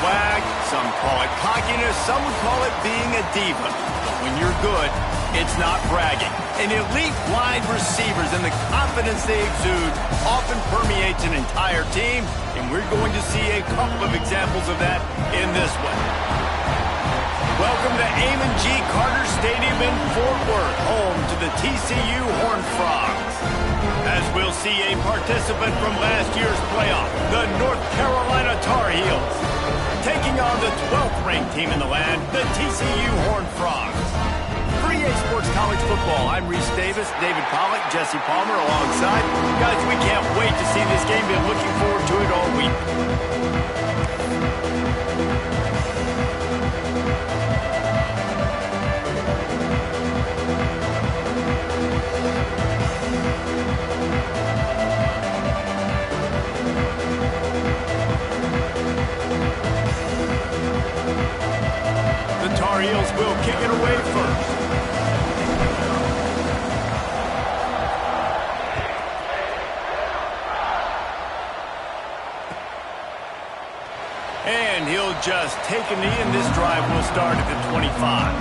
swag, some call it cockiness, some would call it being a diva. But when you're good, it's not bragging. And elite wide receivers and the confidence they exude often permeates an entire team, and we're going to see a couple of examples of that in this one. Welcome to Amon G. Carter Stadium in Fort Worth, home to the TCU Horned Frogs. As we'll see a participant from last year's playoff, the North Carolina Tar Heels, taking on the 12th ranked team in the land, the TCU Horned Frogs. For EA Sports College Football, I'm Reese Davis, David Pollack, Jesse Palmer alongside. Guys, we can't wait to see this game. Been looking forward to it all week. The Tar Heels will kick it away first. And he'll just take a knee, and this drive will start at the 25.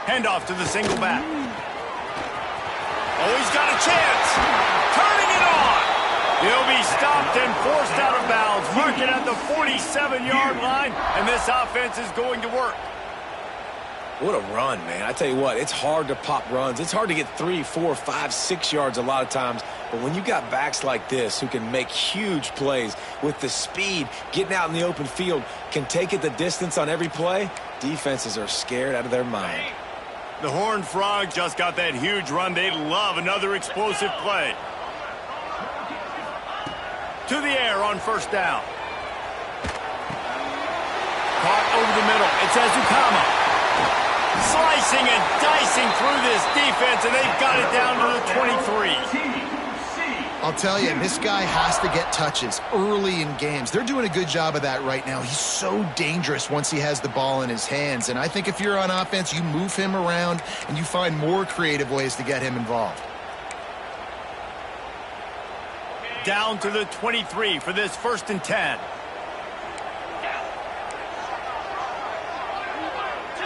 Handoff to the single back. Oh, he's got a chance. Turning it on. He'll be stopped and forced out of bounds. Marking at the 47-yard line, and this offense is going to work. What a run, man. I tell you what, it's hard to pop runs. It's hard to get 3, 4, 5, 6 yards a lot of times. But when you got backs like this who can make huge plays with the speed, getting out in the open field, can take it the distance on every play, defenses are scared out of their mind. The Horned Frogs just got that huge run. They love another explosive play. To the air on first down. Caught over the middle. It's Ezukama. Slicing and dicing through this defense, and they've got it down to the 23. I'll tell you, this guy has to get touches early in games. They're doing a good job of that right now. He's so dangerous once he has the ball in his hands. And I think if you're on offense, you move him around and you find more creative ways to get him involved. Down to the 23 for this 1st and 10.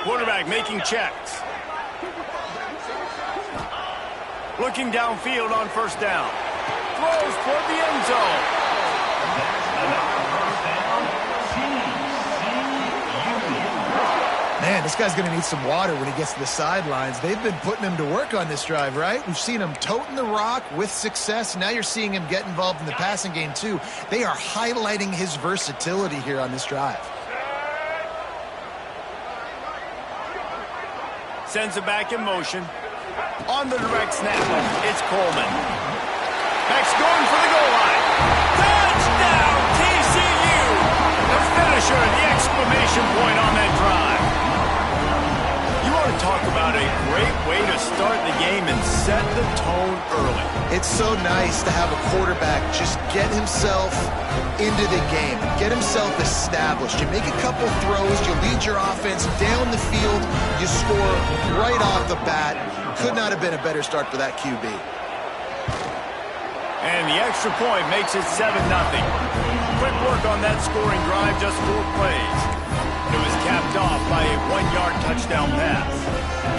Quarterback making checks. Looking downfield on first down. Throws toward the end zone. Man, this guy's going to need some water when he gets to the sidelines. They've been putting him to work on this drive, right? We've seen him toting the rock with success. Now you're seeing him get involved in the passing game, too. They are highlighting his versatility here on this drive. Sends it back in motion. On the direct snap, it's Coleman. Max going for the goal line. Touchdown, TCU! The finisher, the exclamation point on that drive. You want to talk about a great way to start the game and set the tone early. It's so nice to have a quarterback just get himself into the game, get himself established. You make a couple throws, you lead your offense down the field, you score right off the bat. Could not have been a better start for that QB. And the extra point makes it 7-0. Quick work on that scoring drive, just 4 plays. It was capped off by a 1-yard touchdown pass.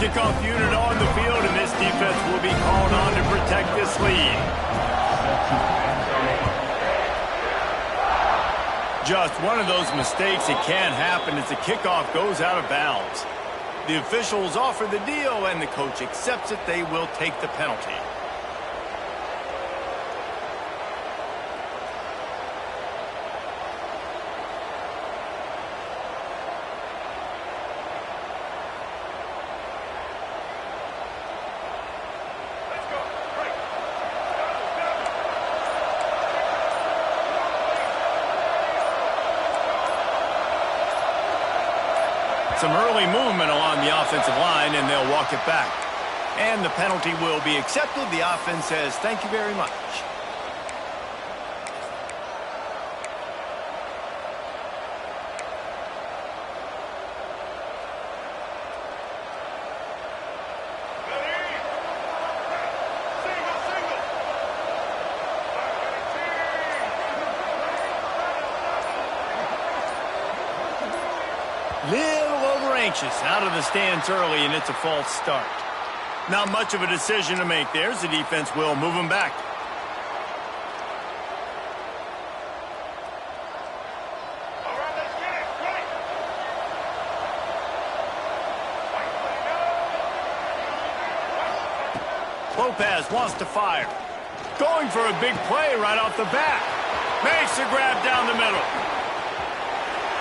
Kickoff unit on the field, and this defense will be called on to protect this lead. Just one of those mistakes that can happen as the kickoff goes out of bounds. The officials offer the deal, and the coach accepts it. They will take the penalty. Some early movement along the offensive line, and they'll walk it back. And the penalty will be accepted. The offense says, thank you very much. Little over anxious, out of the stands early, and it's a false start. Not much of a decision to make there, as the defense will move him back. Lopez wants to fire. Going for a big play right off the bat. Makes the grab down the middle.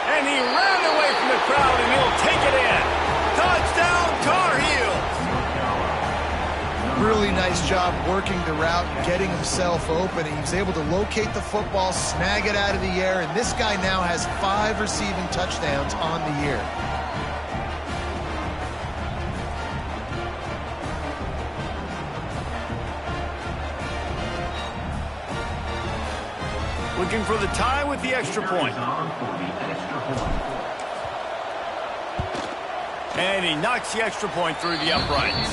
And he ran away from the crowd, and he'll take it in. Touchdown, Tar Heels. Really nice job working the route, getting himself open. He was able to locate the football, snag it out of the air, and this guy now has 5 receiving touchdowns on the year. Looking for the tie with the extra point. And he knocks the extra point through the uprights.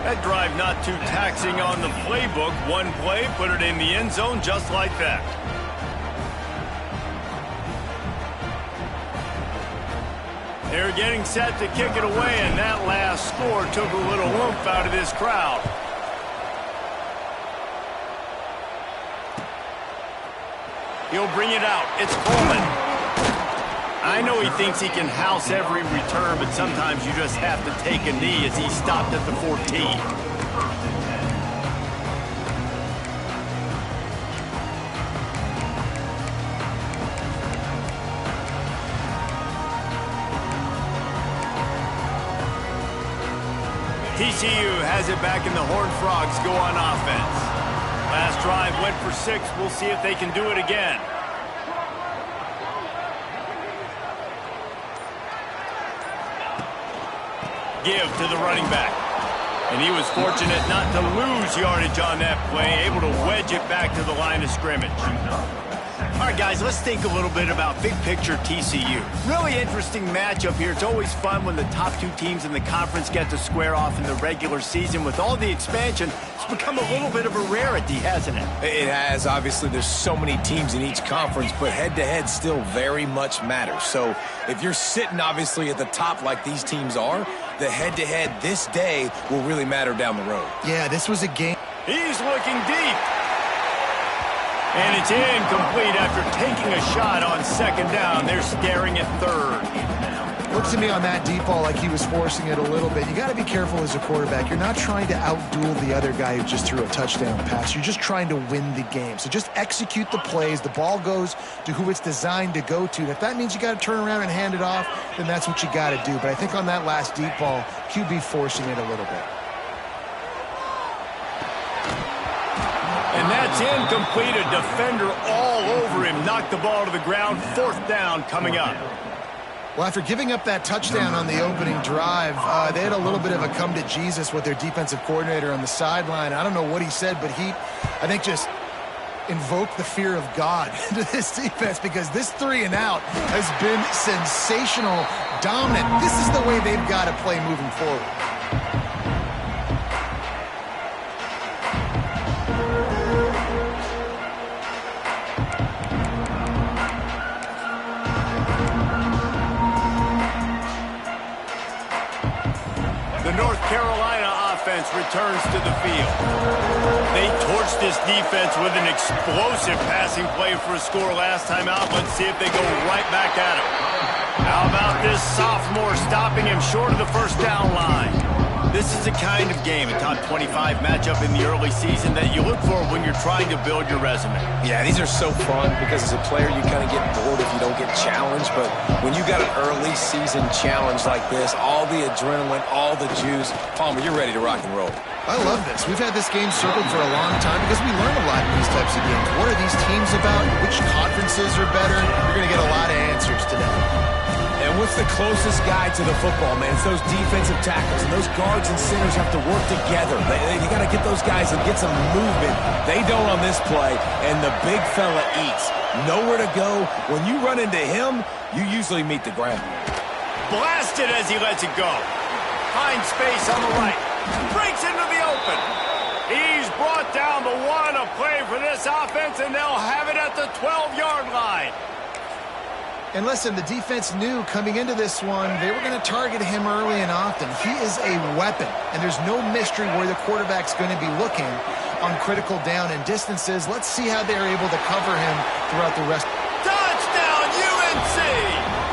That drive not too taxing on the playbook. One play, put it in the end zone just like that. They're getting set to kick it away, and that last score took a little oomph out of this crowd. He'll bring it out. It's Coleman. I know he thinks he can house every return, but sometimes you just have to take a knee as he stopped at the 14. TCU has it back, and the Horned Frogs go on offense. Last drive went for 6. We'll see if they can do it again. Give to the running back. And he was fortunate not to lose yardage on that play, able to wedge it back to the line of scrimmage. All right, guys, let's think a little bit about big picture TCU. Really interesting matchup here. It's always fun when the top 2 teams in the conference get to square off in the regular season. With all the expansion, it's become a little bit of a rarity, hasn't it? It has. Obviously, there's so many teams in each conference, but head-to-head still very much matters. So if you're sitting, obviously, at the top like these teams are, the head-to-head this day will really matter down the road. Yeah, this was a game. He's looking deep. And it's incomplete after taking a shot on second down. They're staring at third. Looks to me on that deep ball like he was forcing it a little bit. You got to be careful as a quarterback. You're not trying to outduel the other guy who just threw a touchdown pass. You're just trying to win the game. So just execute the plays. The ball goes to who it's designed to go to. If that means you got to turn around and hand it off, then that's what you got to do. But I think on that last deep ball, QB forcing it a little bit. And that's incomplete. A defender all over him. Knocked the ball to the ground. 4th down coming up. Well, after giving up that touchdown on the opening drive, they had a little bit of a come to Jesus with their defensive coordinator on the sideline. I don't know what he said, but he, I think, just invoked the fear of God into this defense, because this 3-and-out has been sensational, dominant. This is the way they've got to play moving forward. North Carolina offense returns to the field. They torched this defense with an explosive passing play for a score last time out. Let's see if they go right back at him. How about this sophomore stopping him short of the first down line? This is the kind of game, a top 25 matchup in the early season, that you look for when you're trying to build your resume. Yeah, these are so fun because as a player you kind of get bored if you don't get challenged, but when you got an early season challenge like this, all the adrenaline, all the juice, Palmer, you're ready to rock and roll. I love this. We've had this game circled for a long time because we learn a lot in these types of games. What are these teams about? Which conferences are better? You're going to get a lot of answers today. And we'll what's the closest guy to the football, man? It's those defensive tackles, and those guards and centers have to work together. They got to get those guys and get some movement. They don't on this play, and the big fella eats. Nowhere to go. When you run into him, you usually meet the ground. Blasted as he lets it go. Finds space on the right. Breaks into the open. He's brought down the one, a play for this offense, and they'll have it at the 12-yard line. And listen, the defense knew coming into this one, they were going to target him early and often. He is a weapon, and there's no mystery where the quarterback's going to be looking on critical down and distances. Let's see how they're able to cover him throughout the rest. Touchdown, UNC!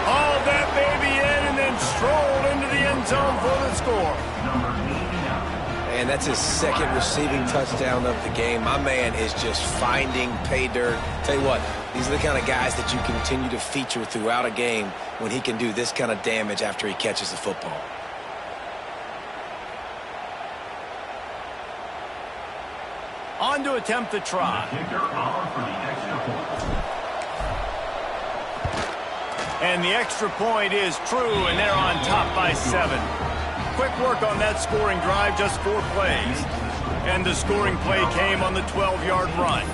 Hauled that baby in and then strolled into the end zone for the score. And that's his second receiving touchdown of the game. My man is just finding pay dirt. Tell you what, these are the kind of guys that you continue to feature throughout a game when he can do this kind of damage after he catches the football. On to attempt the try. And the extra point is true, and they're on top by 7. Quick work on that scoring drive, just 4 plays. And the scoring play came on the 12-yard run.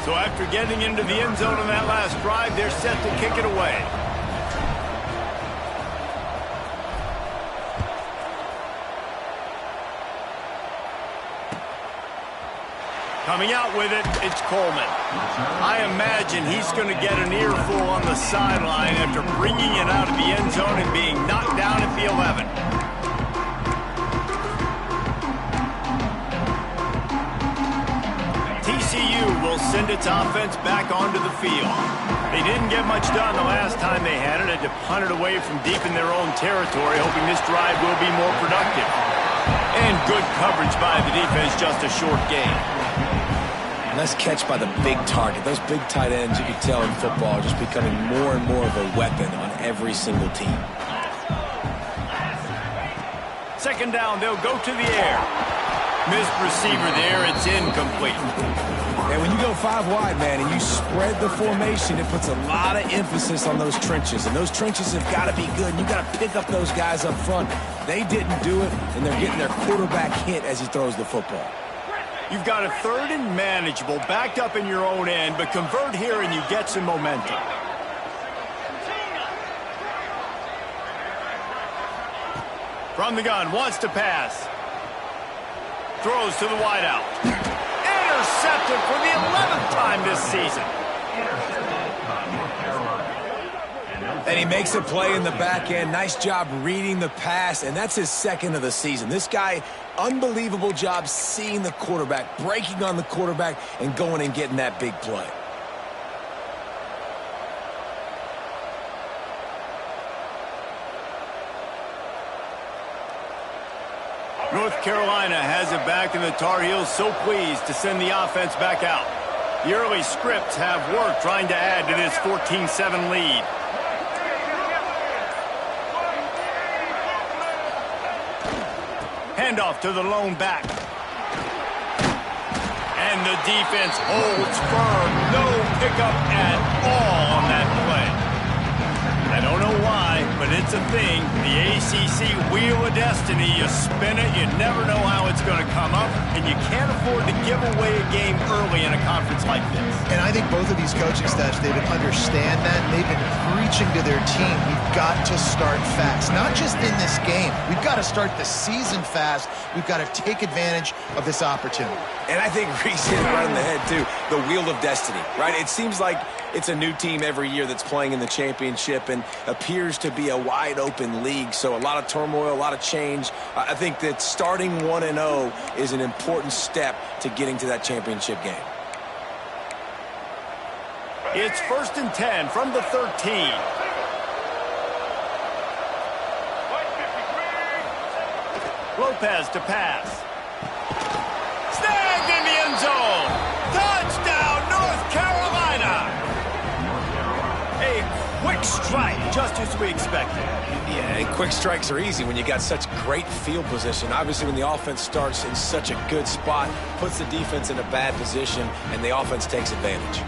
So after getting into the end zone on that last drive, they're set to kick it away. Coming out with it, it's Coleman. I imagine he's going to get an earful on the sideline after bringing it out of the end zone and being knocked down at the 11. TCU will send its offense back onto the field. They didn't get much done the last time they had it. Had to punt it away from deep in their own territory, hoping this drive will be more productive. And good coverage by the defense, just a short gain. Nice catch by the big target. Those big tight ends, you can tell in football, are just becoming more and more of a weapon on every single team. Second down, they'll go to the air. Missed receiver there, it's incomplete. And when you go 5 wide, man, and you spread the formation, it puts a lot of emphasis on those trenches. And those trenches have got to be good. And you got to pick up those guys up front. They didn't do it, and they're getting their quarterback hit as he throws the football. You've got a 3rd and manageable, backed up in your own end, but convert here and you get some momentum. From the gun, wants to pass. Throws to the wideout. Intercepted for the 11th time this season. And he makes a play in the back end. Nice job reading the pass, and that's his 2nd of the season. This guy, unbelievable job seeing the quarterback, breaking on the quarterback, and going and getting that big play. North Carolina has it back, and the Tar Heels so pleased to send the offense back out. The early scripts have worked trying to add to this 14-7 lead. Handoff to the lone back. And the defense holds firm. No pickup at all on that play. I don't know why, but it's a thing. The ACC Wheel of Destiny, you spin it, you never know how it's going to come up, and you can't afford to give away a game early in a conference like this. And I think both of these coaching staffs, David, understand that. They've been preaching to their team, we've got to start fast. Not just in this game. We've got to start the season fast. We've got to take advantage of this opportunity. And I think Reese hit it right in the head, too. The Wheel of Destiny, right? It seems like it's a new team every year that's playing in the championship and appears to be a wide-open league. So a lot of turmoil, a lot of change. I think that starting 1-0 is an important step to getting to that championship game. It's 1st and 10 from the 13. Lopez to pass. Snagged in the end zone. Touchdown, North Carolina. A quick strike, just as we expected. Yeah, and quick strikes are easy when you got such great field position. Obviously, when the offense starts in such a good spot, puts the defense in a bad position, and the offense takes advantage.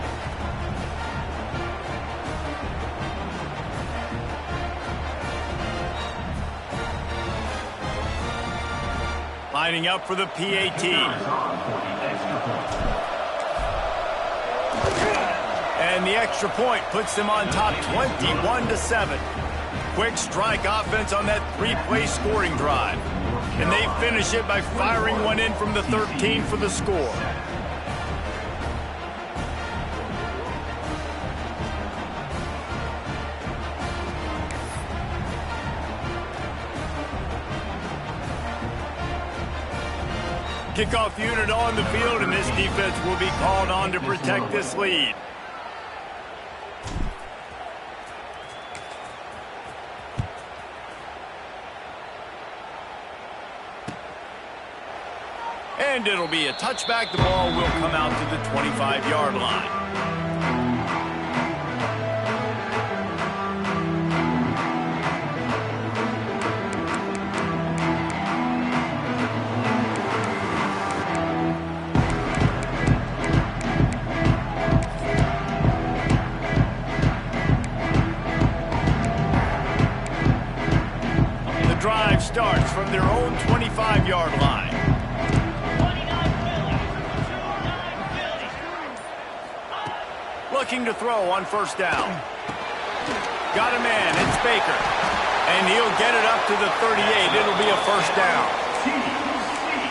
lining up for the PAT. And the extra point puts them on top 21-7. Quick strike offense on that three-play scoring drive. And they finish it by firing one in from the 13 for the score. Kickoff unit on the field, and this defense will be called on to protect this lead. And it'll be a touchback. The ball will come out to the 25-yard line. The drive starts from their own 25-yard line. Looking to throw on first down. Got a man, it's Baker. And he'll get it up to the 38. It'll be a first down.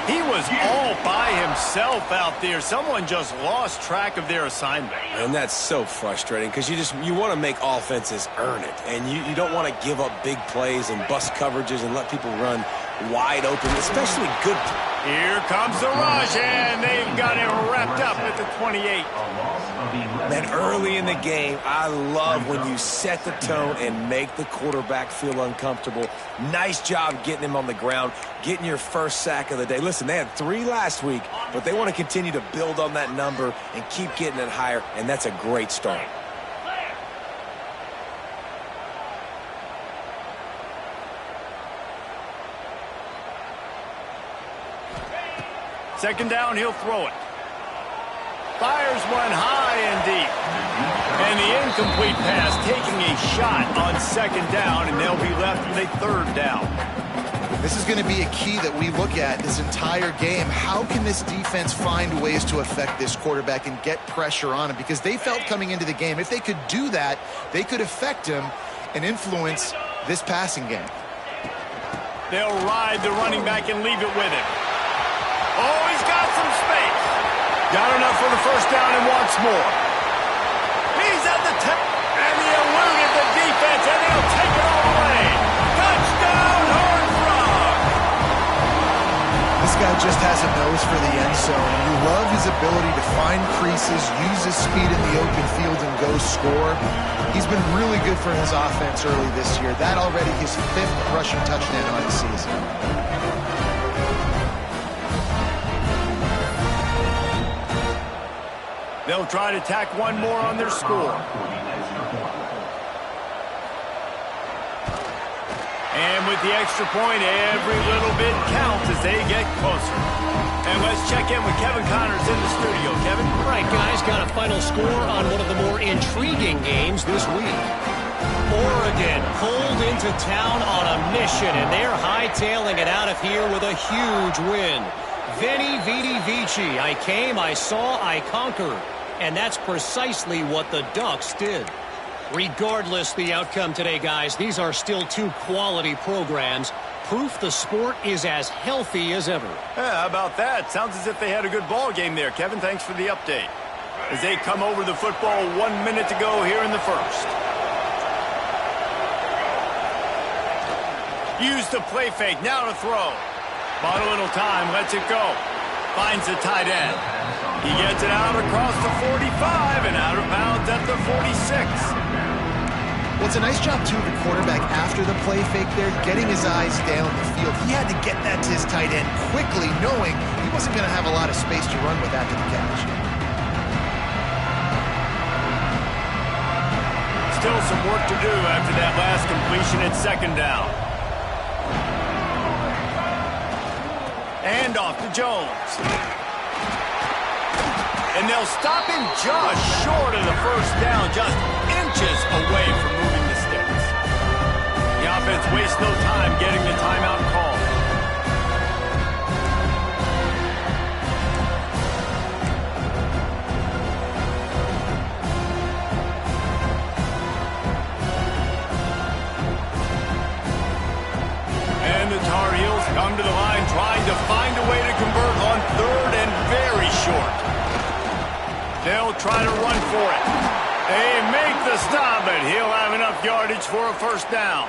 He was all by himself out there. Someone just lost track of their assignment. And that's so frustrating because you want to make offenses earn it. And you don't want to give up big plays and bust coverages and let people run wide open, especially good plays. Here comes the rush, and they've got him wrapped up at the 28. Man, early in the game, I love when you set the tone and make the quarterback feel uncomfortable. Nice job getting him on the ground, getting your first sack of the day. Listen, they had 3 last week, but they want to continue to build on that number and keep getting it higher, and that's a great start. Second down, he'll throw it. Fires one high and deep. And the incomplete pass taking a shot on second down, and they'll be left with a third down. This is going to be a key that we look at this entire game. How can this defense find ways to affect this quarterback and get pressure on him? Because they felt coming into the game, if they could do that, they could affect him and influence this passing game. They'll ride the running back and leave it with him. Oh, he's got some space. Got enough for the first down and wants more. He's at the 10, and he eluded the defense, and he'll take it all away. Touchdown, Horned Frog. This guy just has a nose for the end zone. You love his ability to find creases, use his speed in the open field, and go score. He's been really good for his offense early this year. That already his 5th rushing touchdown on the season. They'll try to tack one more on their score. And with the extra point, every little bit counts as they get closer. And let's check in with Kevin Connors in the studio. Kevin? All right, guys, got a final score on one of the more intriguing games this week. Oregon pulled into town on a mission, and they're hightailing it out of here with a huge win. Veni, Vidi, Vici. I came, I saw, I conquered. And that's precisely what the Ducks did. Regardless the outcome today, guys, these are still 2 quality programs. Proof the sport is as healthy as ever. Yeah, how about that? Sounds as if they had a good ball game there. Kevin, thanks for the update. As they come over the football, 1 minute to go here in the first. Use the play fake, now to throw. Bought a little time, lets it go. Finds the tight end. He gets it out across the 45 and out of bounds at the 46. Well, it's a nice job, too, of the quarterback after the play fake there, getting his eyes down the field. He had to get that to his tight end quickly, knowing he wasn't going to have a lot of space to run with after the catch. Still some work to do after that last completion at second down. And off to Jones. And they'll stop him just short of the first down, just inches away from moving the sticks. The offense wastes no time getting the timeout call. try to run for it. They make the stop, and he'll have enough yardage for a first down.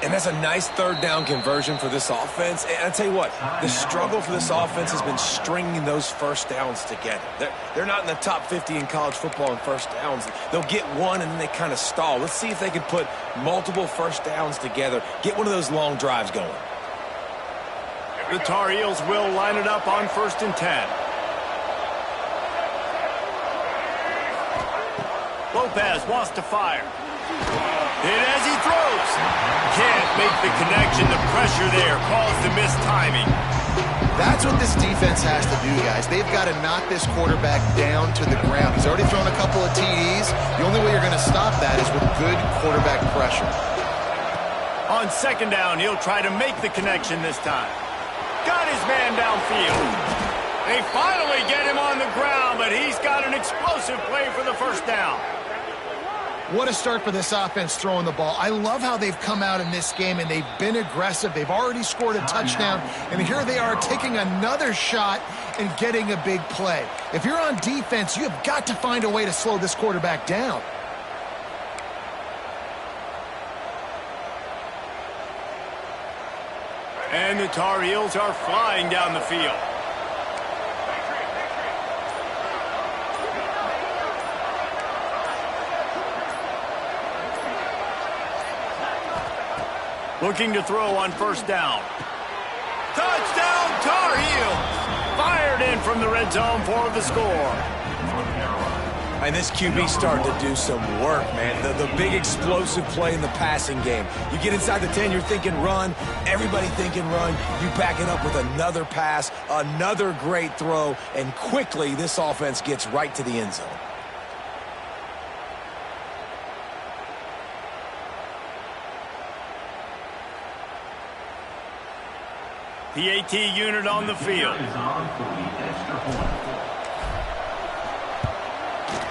And that's a nice third down conversion for this offense. And I tell you what, the struggle for this offense has been stringing those first downs together. They're not in the top 50 in college football in first downs. They'll get one, and then they kind of stall. Let's see if they can put multiple first downs together, get one of those long drives going. The Tar Heels will line it up on 1st and 10. Lopez wants to fire. Hit as he throws. Can't make the connection. The pressure there caused the missed timing. That's what this defense has to do, guys. They've got to knock this quarterback down to the ground. He's already thrown a couple of TDs. The only way you're going to stop that is with good quarterback pressure. On 2nd down, he'll try to make the connection this time. Got his man downfield. They finally get him on the ground, but he's got an explosive play for the first down. What a start for this offense throwing the ball. I love how they've come out in this game, and they've been aggressive. They've already scored a touchdown, and here they are taking another shot and getting a big play. If you're on defense, you have got to find a way to slow this quarterback down. And the Tar Heels are flying down the field. Looking to throw on 1st down. Touchdown, Tar Heels! Fired in from the red zone for the score. And this QB starting to do some work, man. The big explosive play in the passing game. You get inside the 10, you're thinking run. Everybody thinking run. You back it up with another pass, another great throw, and quickly this offense gets right to the end zone. PAT unit on the field.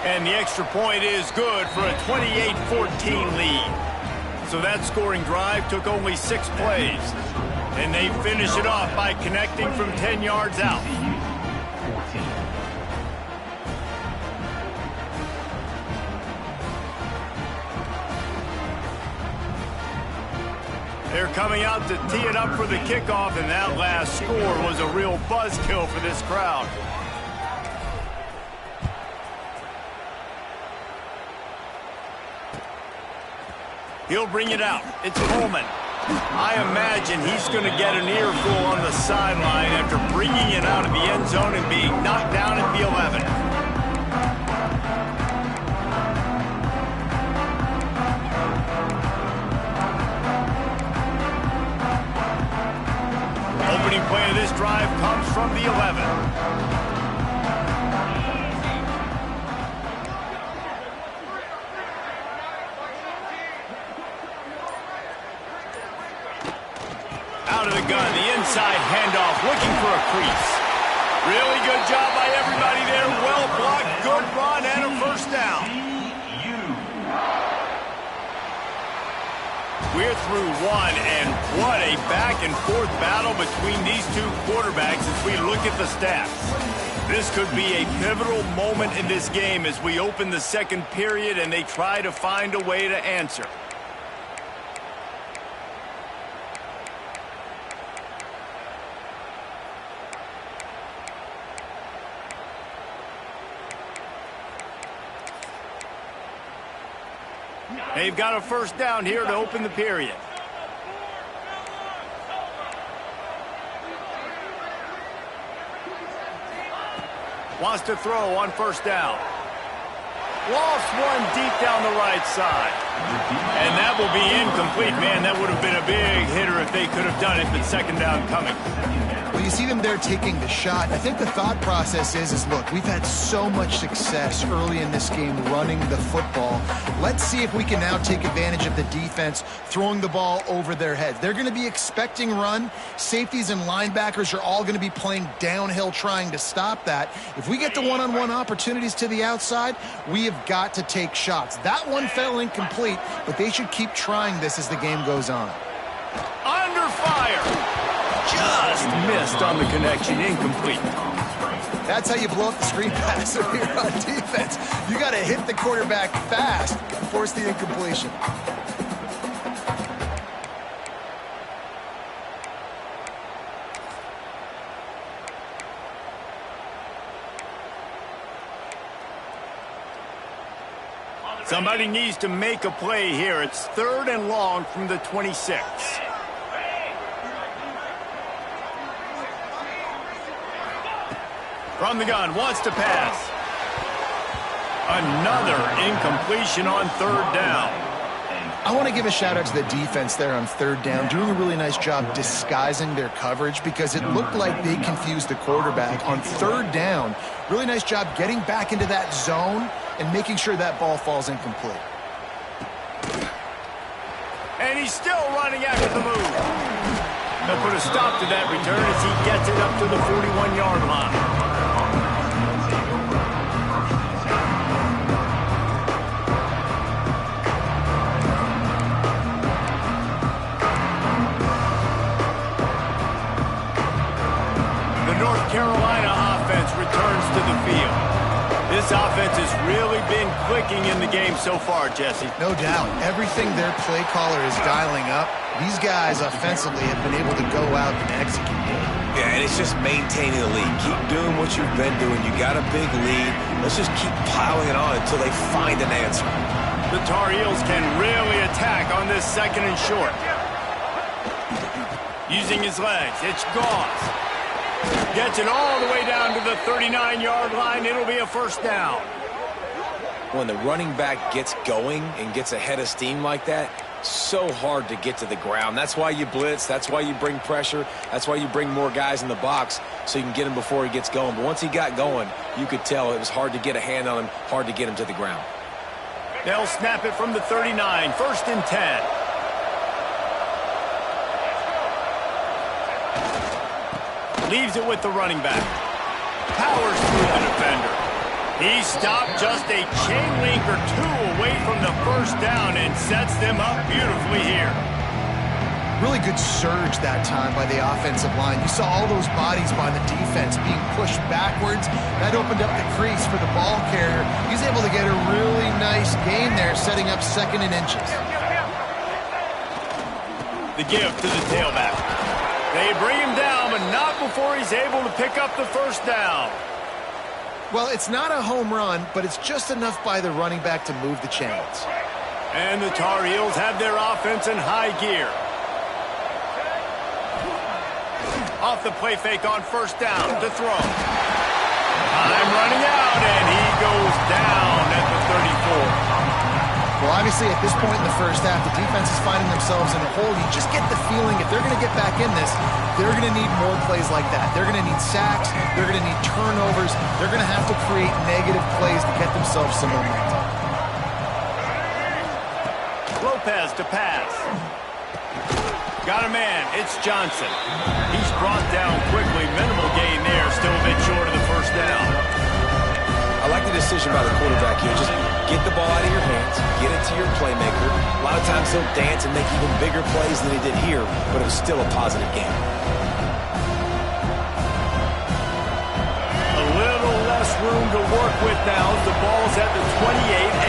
And the extra point is good for a 28-14 lead. So that scoring drive took only 6 plays. And they finish it off by connecting from 10 yards out. They're coming out to tee it up for the kickoff, and that last score was a real buzzkill for this crowd. He'll bring it out. It's Coleman. I imagine he's going to get an earful on the sideline after bringing it out of the end zone and being knocked down at the 11. Opening play of this drive comes from the 11. Out of the gun, the inside handoff, looking for a crease. Really good job by everybody there. Well blocked, good run, and a first down. We're through one, and what a back-and-forth battle between these two quarterbacks as we look at the stats. This could be a pivotal moment in this game as we open the 2nd period and they try to find a way to answer. They've got a first down here to open the period. Wants to throw on 1st down. Lost one deep down the right side. And that will be incomplete. Man, that would have been a big hitter if they could have done it, but 2nd down coming. Well, you see them there taking the shot. I think the thought process is look, we've had so much success early in this game running the football. Let's see if we can now take advantage of the defense throwing the ball over their heads. They're going to be expecting run. Safeties and linebackers are all going to be playing downhill trying to stop that. If we get the one-on-one opportunities to the outside, we have got to take shots. That one fell incomplete, but they should keep trying this as the game goes on. Under fire. Just missed on the connection, incomplete. That's how you blow up the screen pass if you're on defense. You got to hit the quarterback fast, force the incompletion. Somebody needs to make a play here. It's 3rd and long from the 26. From the gun, wants to pass. Another incompletion on 3rd down. I want to give a shout out to the defense there on 3rd down, doing a really nice job disguising their coverage because it looked like they confused the quarterback on 3rd down. Really nice job getting back into that zone and making sure that ball falls incomplete. And he's still running after the move. They'll put a stop to that return as he gets it up to the 41-yard line. North Carolina offense returns to the field. This offense has really been clicking in the game so far, Jesse. No doubt. Everything their play caller is dialing up, these guys offensively have been able to go out and execute. Yeah, and it's just maintaining the lead. Keep doing what you've been doing. You got a big lead. Let's just keep piling it on until they find an answer. The Tar Heels can really attack on this 2nd and short. Using his legs, it's Goss. Gets it all the way down to the 39-yard line. It'll be a 1st down. When the running back gets going and gets ahead of steam like that, so hard to get to the ground. That's why you blitz. That's why you bring pressure. That's why you bring more guys in the box so you can get him before he gets going. But once he got going, you could tell it was hard to get a hand on him, hard to get him to the ground. They'll snap it from the 39, 1st and 10. Leaves it with the running back. Powers through the defender. He stopped just a chain link or 2 away from the 1st down and sets them up beautifully here. Really good surge that time by the offensive line. You saw all those bodies by the defense being pushed backwards. That opened up the crease for the ball carrier. He's able to get a really nice gain there, setting up 2nd and inches. The give to the tailback. They bring him down, but not before he's able to pick up the 1st down. Well, it's not a home run, but it's just enough by the running back to move the chains. And the Tar Heels have their offense in high gear. Off the play fake on 1st down to throw. Time running out, and he goes down at the 34. Well, obviously, at this point in the 1st half, the defense is finding themselves in a hole. You just get the feeling if they're going to get back in this, they're going to need more plays like that. They're going to need sacks. They're going to need turnovers. They're going to have to create negative plays to get themselves some momentum. Lopez to pass. Got a man. It's Johnson. He's brought down quickly. Minimal gain there. Still a bit short of the 1st down. I like the decision by the quarterback here. Just get the ball out of your hands, get it to your playmaker. A lot of times he'll dance and make even bigger plays than he did here, but it was still a positive game. A little less room to work with now. The ball's at the 28,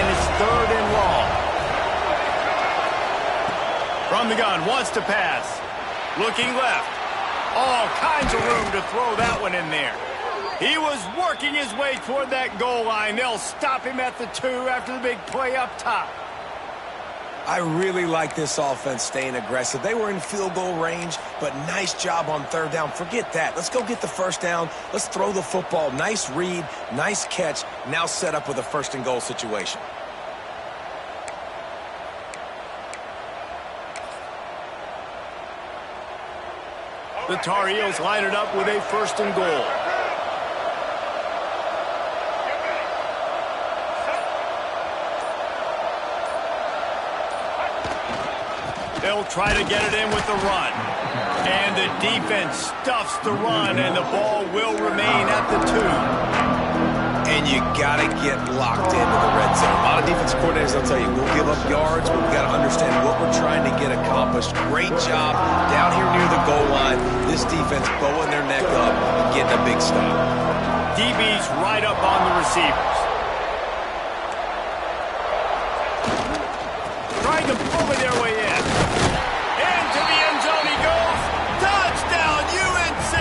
and it's 3rd and long. From the gun, wants to pass. Looking left. All kinds of room to throw that one in there. He was working his way toward that goal line. They'll stop him at the 2 after the big play up top. I really like this offense staying aggressive. They were in field goal range, but nice job on 3rd down. Forget that. Let's go get the 1st down. Let's throw the football. Nice read, nice catch. Now set up with a 1st and goal situation. The Tar Heels line it up with a 1st and goal. They'll try to get it in with the run. And the defense stuffs the run, and the ball will remain at the 2. And you got to get locked into the red zone. A lot of defense coordinators will tell you, we'll give up yards, but we've got to understand what we're trying to get accomplished. Great job down here near the goal line. This defense bowing their neck up and getting a big stop. DB's right up on the receivers. Trying to bully their way in. Into the end zone he goes. Touchdown, UNC!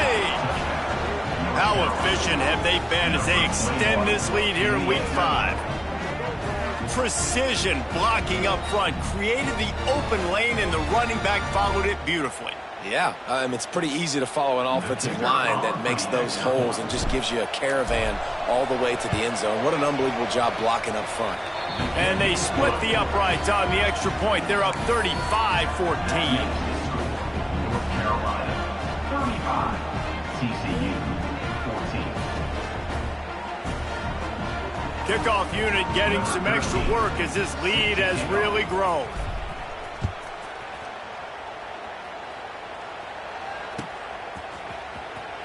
How efficient have they been as they extend this lead here in Week 5? Precision blocking up front created the open lane, and the running back followed it beautifully. Yeah, it's pretty easy to follow an offensive line that makes those holes and just gives you a caravan all the way to the end zone. What an unbelievable job blocking up front. And they split the uprights on the extra point. They're up 35-14. Carolina, 35. TCU, 14. Kickoff unit getting some extra work as this lead has really grown.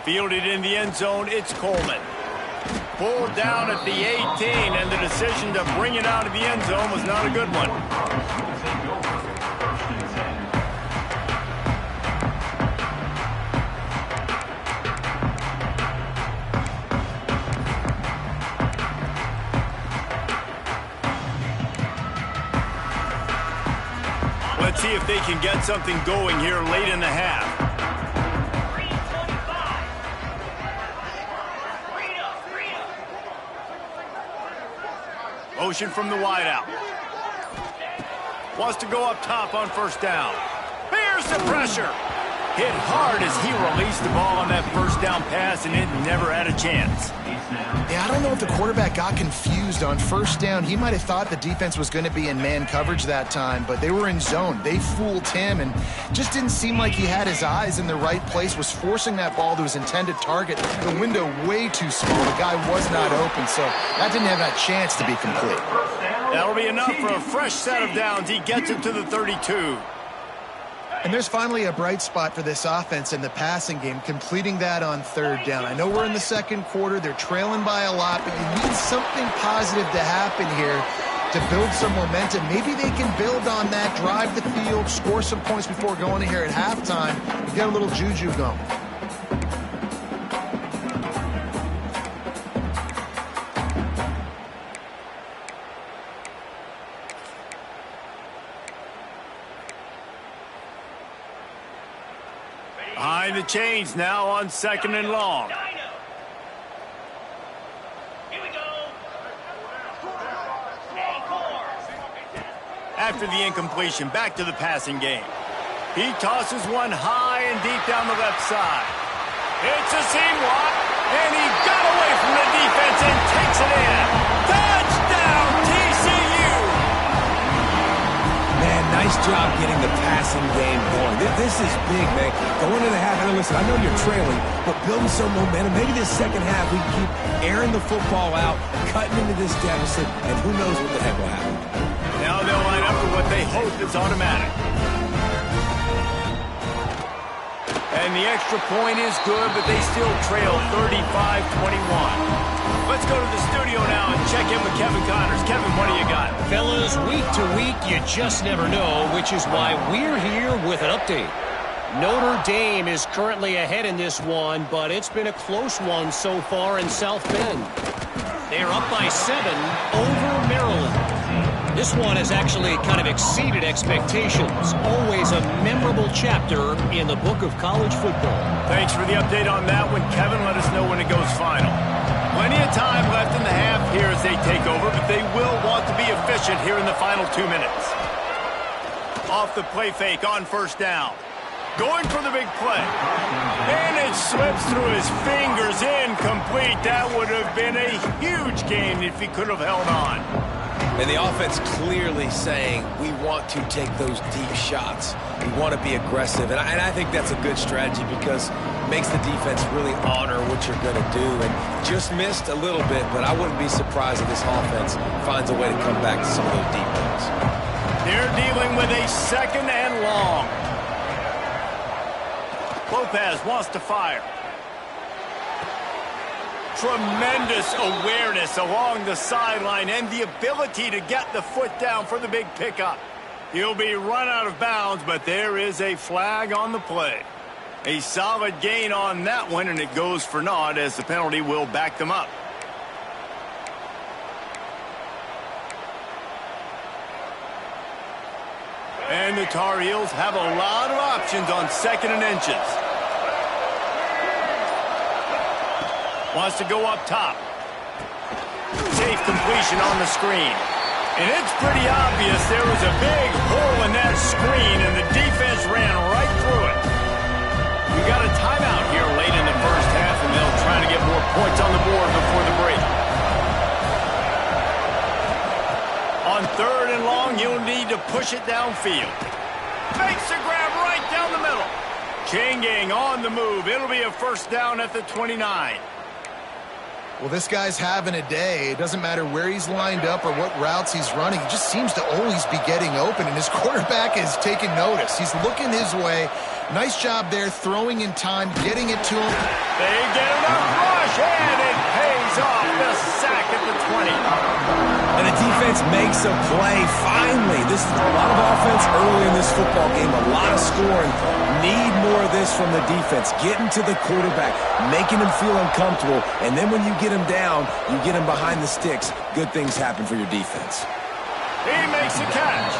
Fielded in the end zone, it's Coleman. Pulled down at the 18, and the decision to bring it out of the end zone was not a good one. Let's see if they can get something going here late in the half. Motion from the wideout. Wants to go up top on first down. Here's the pressure. Hit hard as he released the ball on that first down pass, and it never had a chance. Yeah, I don't know if the quarterback got confused on first down. He might have thought the defense was going to be in man coverage that time, but they were in zone. They fooled him and just didn't seem like he had his eyes in the right place, was forcing that ball to his intended target. The window way too small. The guy was not open, so that didn't have that chance to be complete. That'll be enough for a fresh set of downs. He gets it to the 32. And there's finally a bright spot for this offense in the passing game, completing that on third down. I know we're in the second quarter. They're trailing by a lot, but you need something positive to happen here to build some momentum. Maybe they can build on that, drive the field, score some points before going in here at halftime, and get a little juju going. Behind the chains now on second and long. After the incompletion, back to the passing game. He tosses one high and deep down the left side. It's a seam walk, and he got away from the defense and takes it in. Touchdown, TCU! Man, nice job getting the passing game going. This is big, man. Going into the half, and listen, I know you're trailing, but building some momentum. Maybe this second half we keep airing the football out, cutting into this deficit, and who knows what the heck will happen. Now they'll line up for what they hope is automatic. And the extra point is good, but they still trail 35-21. Let's go to the studio now and check in with Kevin Connors. Kevin, what do you got? Fellas, week to week, you just never know, which is why we're here with an update. Notre Dame is currently ahead in this one, but it's been a close one so far in South Bend. They're up by 7 over Maryland. This one has actually kind of exceeded expectations. Always a memorable chapter in the book of college football. Thanks for the update on that one, Kevin. Let us know when it goes final. Plenty of time left in the half here as they take over, but they will want to be efficient here in the final 2 minutes. Off the play fake on first down. Going for the big play. And it slips through his fingers, incomplete. That would have been a huge game if he could have held on. And the offense clearly saying, we want to take those deep shots. We want to be aggressive. And I think that's a good strategy because it makes the defense really honor what you're going to do. And just missed a little bit, but I wouldn't be surprised if this offense finds a way to come back to some of those deep ones. They're dealing with a second and long. Lopez wants to fire. Tremendous awareness along the sideline and the ability to get the foot down for the big pickup. He'll be run out of bounds, but there is a flag on the play. A solid gain on that one, and it goes for naught as the penalty will back them up. And the Tar Heels have a lot of options on 2nd and inches. Wants to go up top. Safe completion on the screen. And it's pretty obvious there was a big hole in that screen, and the defense ran right through it. We got a timeout here late in the first half, and they'll try to get more points on the board before the break. On 3rd and long, you'll need to push it downfield. Makes the grab right down the middle. Chain gang on the move. It'll be a first down at the 29. Well, this guy's having a day. It doesn't matter where he's lined up or what routes he's running. He just seems to always be getting open, and his quarterback is taking notice. He's looking his way. Nice job there, throwing in time, getting it to him. They get enough rush, and it pays off. The sack at the 20. And the defense makes a play. Finally, this is a lot of offense early in this football game, a lot of scoring. Need more of this from the defense. Getting to the quarterback, making him feel uncomfortable, and then when you get him down, you get him behind the sticks. Good things happen for your defense. He makes the catch.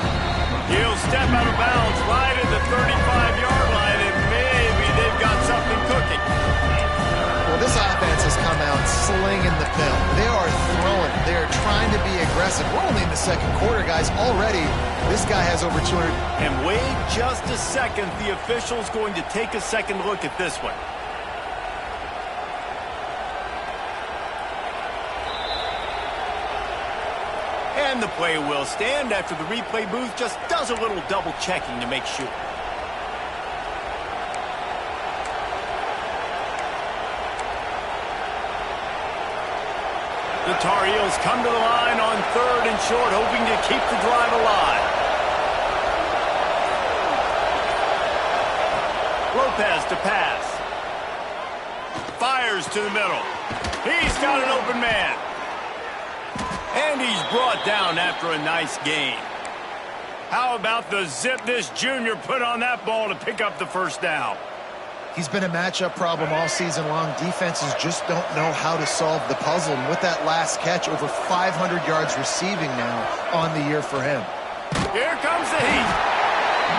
He'll step out of bounds right at the 35-yard line, and maybe they've got something cooking. Well, this offense has come out slinging the pill. They are throwing. They are trying to be aggressive. We're only in the 2nd quarter, guys. Already, this guy has over 200. And wait just a second. The official's going to take a second look at this one. And the play will stand after the replay booth just does a little double checking to make sure. The Tar Heels come to the line on 3rd and short, hoping to keep the drive alive. Lopez to pass. Fires to the middle. He's got an open man. And he's brought down after a nice gain. How about the zip this junior put on that ball to pick up the first down? He's been a matchup problem all season long. Defenses just don't know how to solve the puzzle. And with that last catch, over 500 yards receiving now on the year for him. Here comes the heat.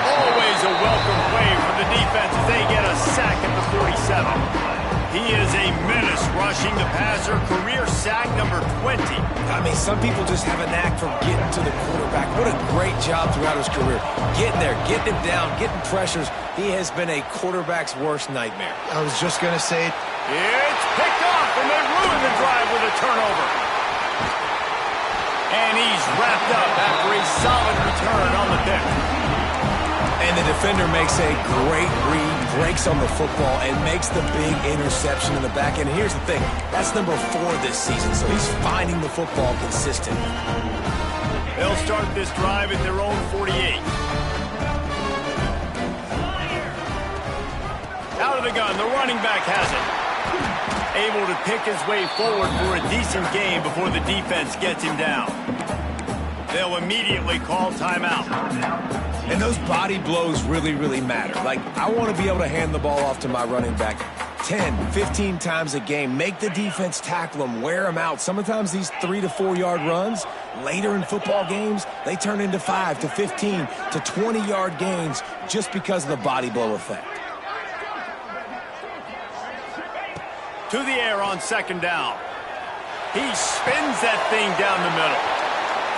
Always a welcome play for the defense as they get a sack at the 47. He is a menace rushing the passer. Career sack number 20. I mean, some people just have a knack for getting to the quarterback. What a great job throughout his career. Getting there, getting him down, getting pressures. He has been a quarterback's worst nightmare. I was just going to say, it's picked off, and they ruin the drive with a turnover. And he's wrapped up after a solid return on the pick. And the defender makes a great read, breaks on the football, and makes the big interception in the back end. Here's the thing, that's number 4 this season, so he's finding the football consistent. They'll start this drive at their own 48. Out of the gun, the running back has it. Able to pick his way forward for a decent gain before the defense gets him down. They'll immediately call timeout. And those body blows really, really matter. Like, I want to be able to hand the ball off to my running back 10, 15 times a game. Make the defense tackle them, wear them out. Sometimes these 3 to 4 yard runs, later in football games, they turn into 5 to 15 to 20 yard gains just because of the body blow effect. To the air on 2nd down. He spins that thing down the middle.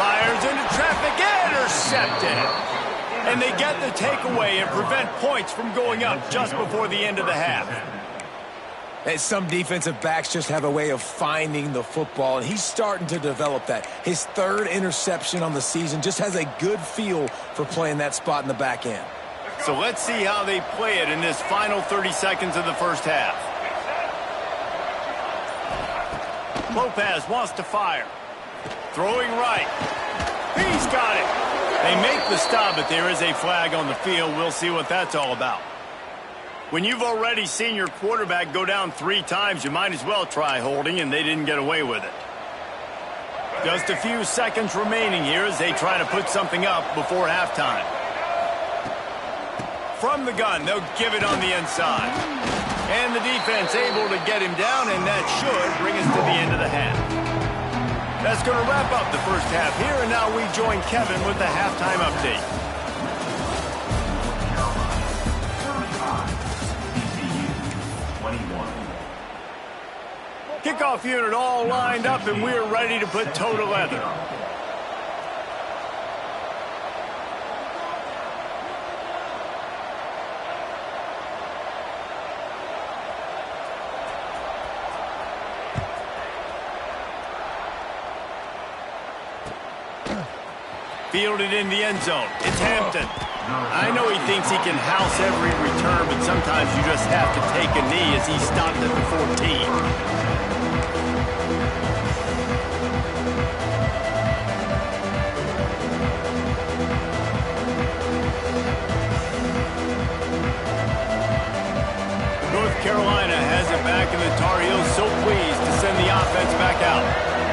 Fires into traffic, intercepted. And they get the takeaway and prevent points from going up just before the end of the half. And some defensive backs just have a way of finding the football, and he's starting to develop that. His 3rd interception on the season, just has a good feel for playing that spot in the back end. So let's see how they play it in this final 30 seconds of the first half. Lopez wants to fire. Throwing right. He's got it. They make the stop, but there is a flag on the field. We'll see what that's all about. When you've already seen your quarterback go down 3 times, you might as well try holding, and they didn't get away with it. Just a few seconds remaining here as they try to put something up before halftime. From the gun, they'll give it on the inside. And the defense able to get him down, and that should bring us to the end of the half. That's going to wrap up the first half here, and now we join Kevin with the halftime update. Kickoff unit all lined up, and we're ready to put toe to leather. Fielded in the end zone. It's Hampton. I know he thinks he can house every return, but sometimes you just have to take a knee as he stopped at the 14. North Carolina has it back, and the Tar Heels so pleased to send the offense back out.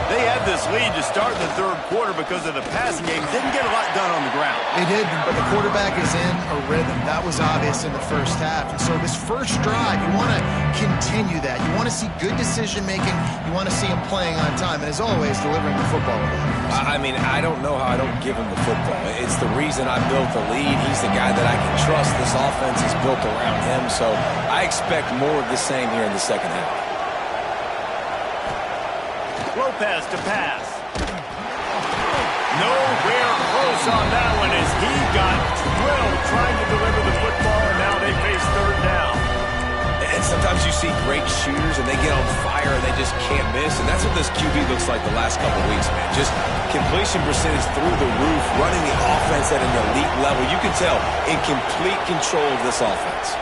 They had this lead to start the third quarter because of the passing game. Didn't get a lot done on the ground. They did, but the quarterback is in a rhythm. That was obvious in the first half. And so this first drive, you want to continue that. You want to see good decision-making. You want to see him playing on time. And as always, delivering the football. I mean, I don't know how I don't give him the football. It's the reason I built the lead. He's the guy that I can trust. This offense is built around him. So I expect more of the same here in the second half. Lopez to pass. Nowhere close on that one as he got drilled trying to deliver the football, and now they face third down. And sometimes you see great shooters, and they get on fire, and they just can't miss. And that's what this QB looks like the last couple weeks, man. Just completion percentage through the roof, running the offense at an elite level. You can tell in complete control of this offense.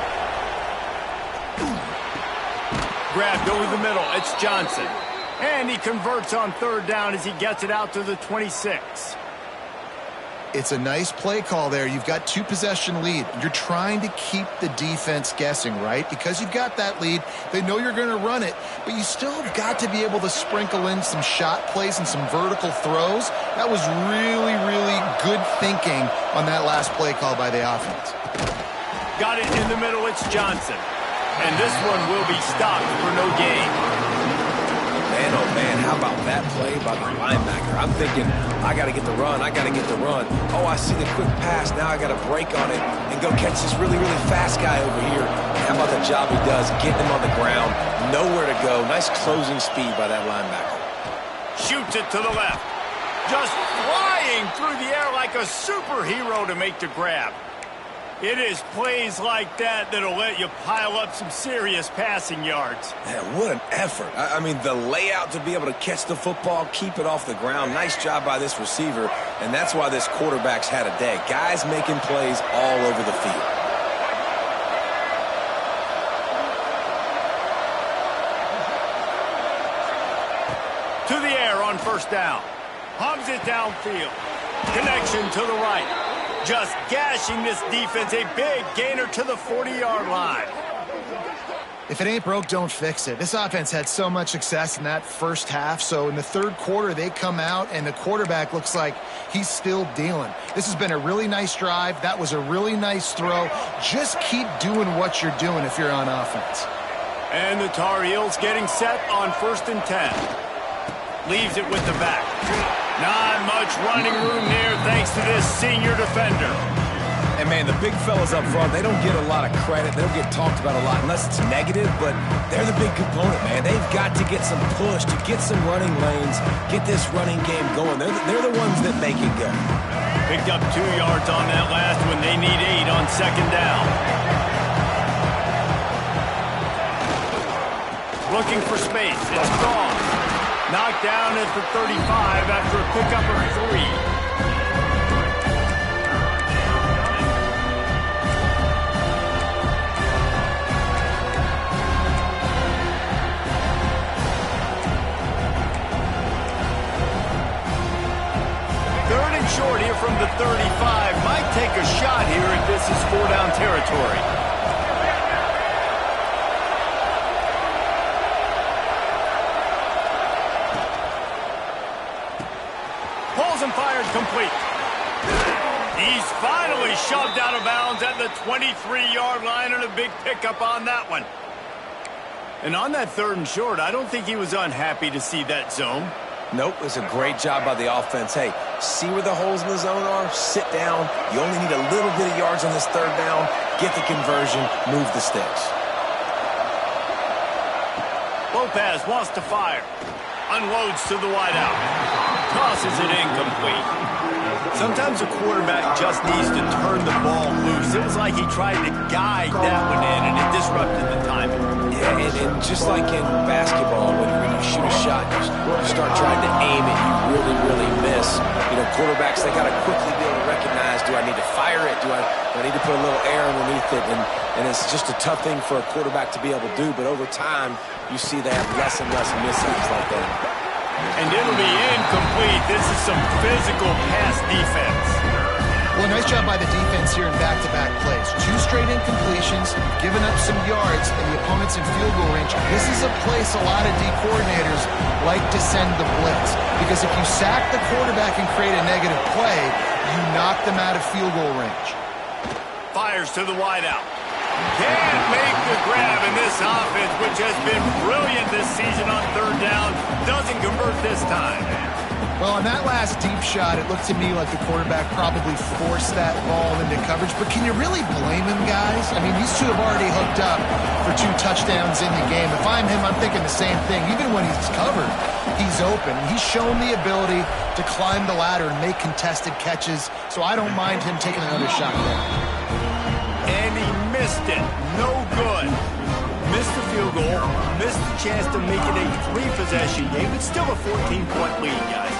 Grabbed over the middle. It's Johnson. And he converts on third down as he gets it out to the 26. It's a nice play call there. You've got two-possession lead. You're trying to keep the defense guessing, right? Because you've got that lead. They know you're going to run it, but you still have got to be able to sprinkle in some shot plays and some vertical throws. That was really, really good thinking on that last play call by the offense. Got it in the middle. It's Johnson. And this one will be stopped for no gain. Man, oh man, how about that play by the linebacker? I'm thinking, I got to get the run, I got to get the run. Oh, I see the quick pass, now I got to break on it and go catch this really, really fast guy over here. How about the job he does, getting him on the ground, nowhere to go. Nice closing speed by that linebacker. Shoots it to the left. Just flying through the air like a superhero to make the grab. It is plays like that that'll let you pile up some serious passing yards. Man, what an effort. I mean, the layout to be able to catch the football, keep it off the ground. Nice job by this receiver, and that's why this quarterback's had a day. Guys making plays all over the field. To the air on first down. Hums it downfield. Connection to the right. Just gashing this defense, a big gainer to the 40-yard line. If it ain't broke, don't fix it. This offense had so much success in that first half, so in the third quarter, they come out, and the quarterback looks like he's still dealing. This has been a really nice drive. That was a really nice throw. Just keep doing what you're doing if you're on offense. And the Tar Heels getting set on 1st and 10. Leaves it with the back. Not much running room there thanks to this senior defender. And, man, the big fellas up front, they don't get a lot of credit. They don't get talked about a lot unless it's negative, but they're the big component, man. They've got to get some push, to get some running lanes, get this running game going. They're the ones that make it go. Picked up 2 yards on that last one. They need 8 on second down. Looking for space. It's gone. Knocked down at the 35 after a pickup of 3. Short here from the 35. Might take a shot here if this is 4-down territory. Pulls and fires complete. He's finally shoved out of bounds at the 23-yard line, and a big pickup on that one. And on that 3rd and short, I don't think he was unhappy to see that zone. Nope, it's a great job by the offense. Hey, see where the holes in the zone are? Sit down. You only need a little bit of yards on this 3rd down. Get the conversion, move the sticks. Lopez wants to fire. Unloads to the wideout. Tosses it incomplete. Sometimes a quarterback just needs to turn the ball loose. It was like he tried to guide that one in, and it disrupted the timing. Yeah, and just like in basketball, when you shoot a shot, you start trying to aim it, you really miss. You know, quarterbacks, they got to quickly be able to recognize, do I need to fire it? Do I need to put a little air underneath it? And it's just a tough thing for a quarterback to be able to do, but over time, you see they have less and less misses like that. And it'll be incomplete. This is some physical pass defense. Well, nice job by the defense here in back-to-back plays. 2 straight incompletions, giving up some yards, and the opponent's in field goal range. This is a place a lot of D coordinators like to send the blitz, because if you sack the quarterback and create a negative play, you knock them out of field goal range. Fires to the wideout. Can't make the grab, in this offense, which has been brilliant this season on 3rd down, doesn't convert this time. Well, on that last deep shot, it looked to me like the quarterback probably forced that ball into coverage. But can you really blame him, guys? I mean, these two have already hooked up for 2 touchdowns in the game. If I'm him, I'm thinking the same thing. Even when he's covered, he's open. He's shown the ability to climb the ladder and make contested catches, so I don't mind him taking another shot there. And he missed it. No good. Missed the field goal, missed the chance to make it a 3-possession game. It's still a 14-point lead, guys.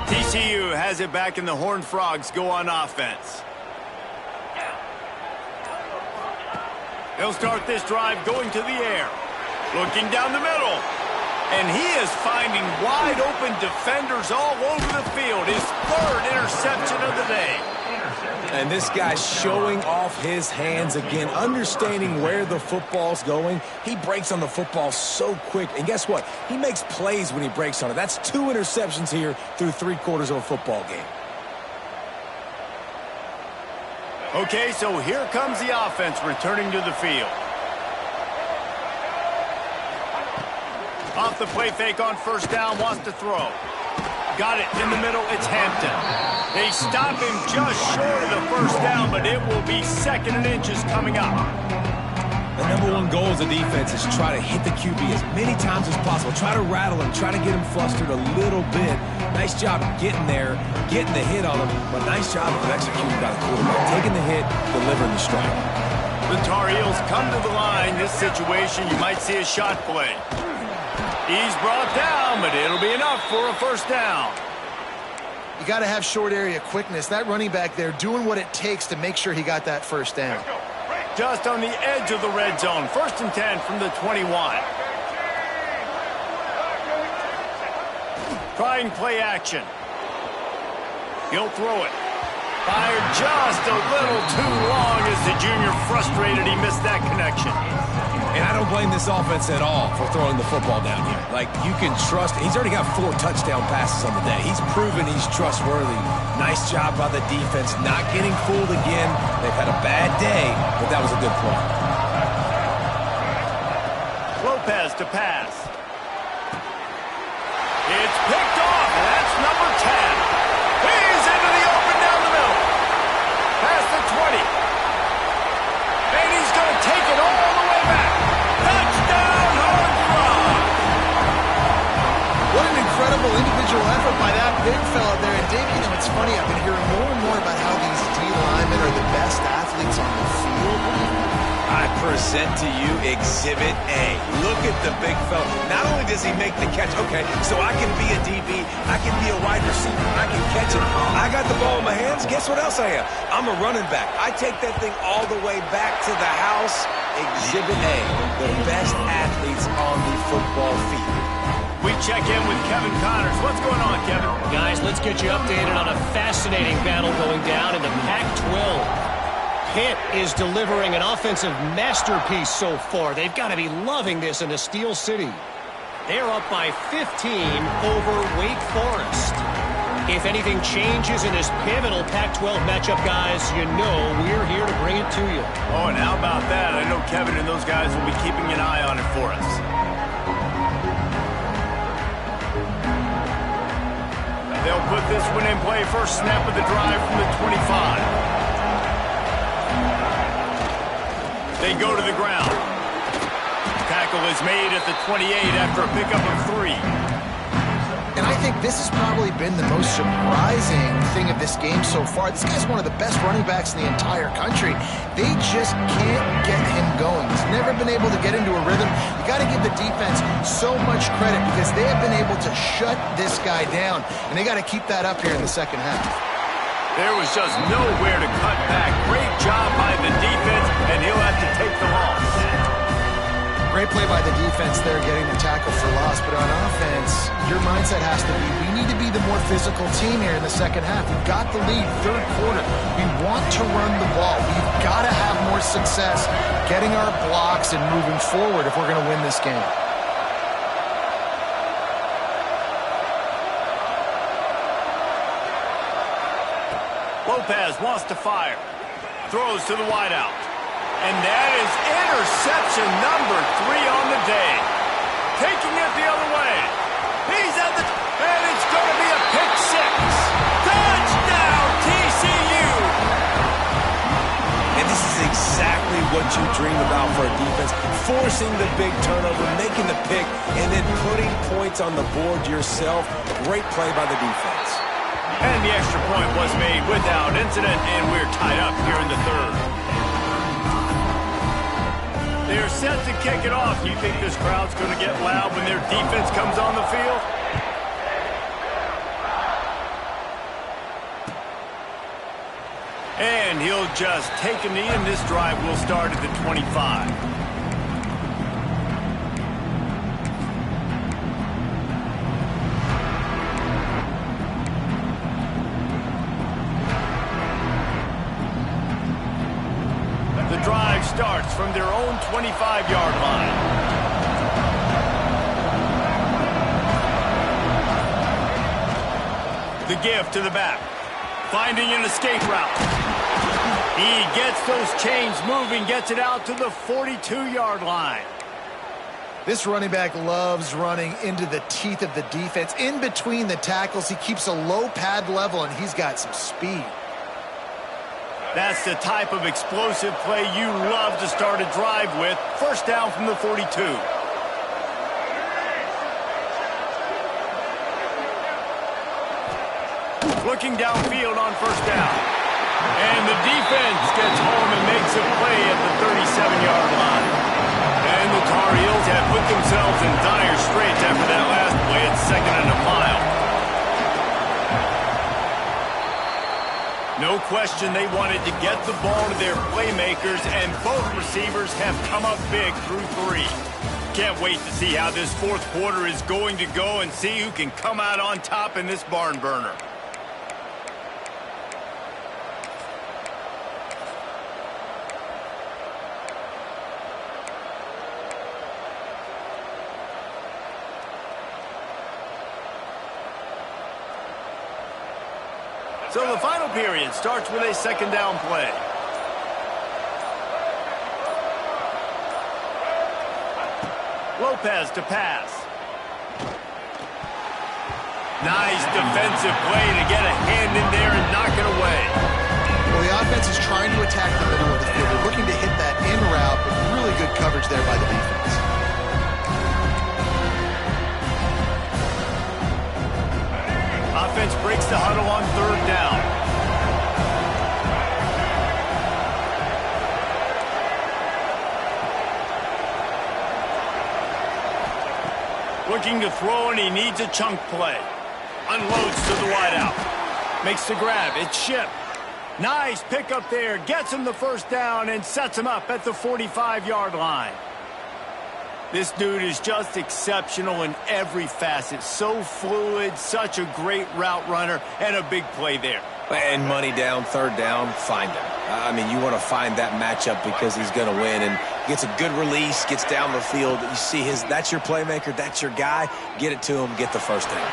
TCU has it back, and the Horned Frogs go on offense. They'll start this drive going to the air. Looking down the middle. And he is finding wide-open defenders all over the field. His 3rd interception of the day. And this guy's showing off his hands again, understanding where the football's going. He breaks on the football so quick. And guess what? He makes plays when he breaks on it. That's 2 interceptions here through 3/4 of a football game. Okay, so here comes the offense returning to the field. Off the play fake on 1st down, wants to throw. Got it in the middle, it's Hampton. They stop him just short of the 1st down, but it will be 2nd and inches coming up. The #1 goal as a defense is try to hit the QB as many times as possible. Try to rattle him, try to get him flustered a little bit. Nice job getting there, getting the hit on him, but nice job of executing by the quarterback. Taking the hit, delivering the strike. The Tar Heels come to the line. This situation, you might see a shot play. He's brought down, but it'll be enough for a 1st down. You got to have short area quickness. That running back there doing what it takes to make sure he got that 1st down. Just on the edge of the red zone. 1st and 10 from the 21. Trying play action. He'll throw it. Fired just a little too long as the junior frustrated. He missed that connection. And I don't blame this offense at all for throwing the football down here. Like, you can trust. He's already got 4 touchdown passes on the day. He's proven he's trustworthy. Nice job by the defense, not getting fooled again. They've had a bad day, but that was a good play. Lopez to pass. It's picked off, and that's number 10. He's into the open down the middle. Past the 20. And he's going to take it all the way back. Touchdown, Horned Frogs! What an incredible individual effort by that big fella there. And Dave, you know, it's funny, I've been hearing more and more about how these D linemen are the best athletes on the field. I present to you Exhibit A. Look at the big fella. Not only does he make the catch, okay, so I can be a DB, I can be a wide receiver, I can catch it. I got the ball in my hands. Guess what else I am? I'm a running back. I take that thing all the way back to the house. Exhibit A, the best athletes on the football field. We check in with Kevin Connors. What's going on, Kevin? Guys, let's get you updated on a fascinating battle going down in the Pac-12. Pitt is delivering an offensive masterpiece so far. They've got to be loving this in the Steel City. They're up by 15 over Wake Forest. If anything changes in this pivotal Pac-12 matchup, guys, you know we're here to bring it to you. Oh, and how about that? I know Kevin and those guys will be keeping an eye on it for us. They'll put this one in play. First snap of the drive from the 25. They go to the ground. Tackle is made at the 28 after a pickup of 3. And I think this has probably been the most surprising thing of this game so far. This guy's one of the best running backs in the entire country. They just can't get him going. He's never been able to get into a rhythm. You got to give the defense so much credit because they have been able to shut this guy down. And they got to keep that up here in the second half. There was just nowhere to cut back. Great job by the defense, and he'll have to take the loss. Great play by the defense there, getting the tackle for loss. But on offense, your mindset has to be, we need to be the more physical team here in the second half. We've got the lead, third quarter. We want to run the ball. We've got to have more success getting our blocks and moving forward if we're going to win this game. Lopez wants to fire. Throws to the wideout. And that is interception number 3 on the day. Taking it the other way. He's at the... And it's going to be a pick 6. Touchdown, TCU! And this is exactly what you dream about for a defense. Forcing the big turnover, making the pick, and then putting points on the board yourself. Great play by the defense. And the extra point was made without incident, and we're tied up here in the third. They're set to kick it off. Do you think this crowd's going to get loud when their defense comes on the field? And he'll just take a knee, and this drive will start at the 25. The drive starts from their own 25-yard line. The give to the back. Finding an escape route. He gets those chains moving, gets it out to the 42-yard line. This running back loves running into the teeth of the defense. In between the tackles, he keeps a low pad level, and he's got some speed. That's the type of explosive play you love to start a drive with. First down from the 42. Looking downfield on first down. And the defense gets home and makes a play at the 37-yard line. And the Tar Heels have put themselves in dire straits after that last play at 2nd and a mile. No question they wanted to get the ball to their playmakers, and both receivers have come up big through 3. Can't wait to see how this fourth quarter is going to go and see who can come out on top in this barn burner. So the final period starts with a second down play. Lopez to pass. Nice defensive play to get a hand in there and knock it away. Well, the offense is trying to attack the middle of the field. They're looking to hit that in route, but really good coverage there by the defense. Offense breaks the huddle on third down. Looking to throw, and he needs a chunk play. Unloads to the wideout. Makes the grab. It's Shipp. Nice pickup there. Gets him the first down and sets him up at the 45-yard line. This dude is just exceptional in every facet. So fluid, such a great route runner, and a big play there. And money down, third down, find him. I mean, you want to find that matchup because he's going to win and gets a good release, gets down the field. You see that's your playmaker, that's your guy. Get it to him, get the first down.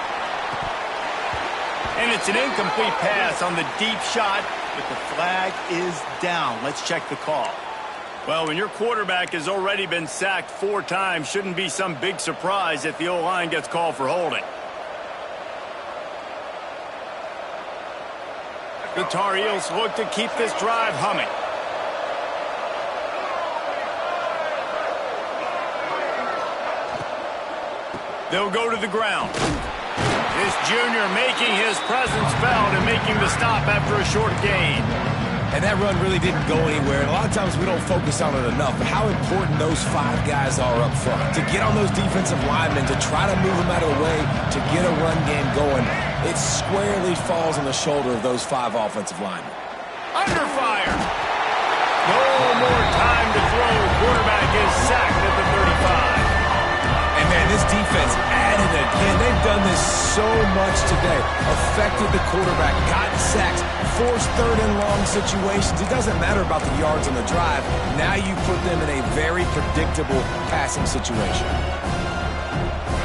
And it's an incomplete pass on the deep shot, but the flag is down. Let's check the call. Well, when your quarterback has already been sacked 4 times, shouldn't be some big surprise if the O-line gets called for holding. The Tar Heels look to keep this drive humming. They'll go to the ground. This junior making his presence felt and making the stop after a short gain. And that run really didn't go anywhere. And a lot of times we don't focus on it enough, but how important those 5 guys are up front. To get on those defensive linemen, to try to move them out of the way, to get a run game going, it squarely falls on the shoulder of those 5 offensive linemen. Under fire. No more time to throw. Quarterback is sacked at the 35. And, man, this defense added again. They've done this so much today. Affected the quarterback, gotten sacks, forced third and long situations. It doesn't matter about the yards on the drive. Now you put them in a very predictable passing situation.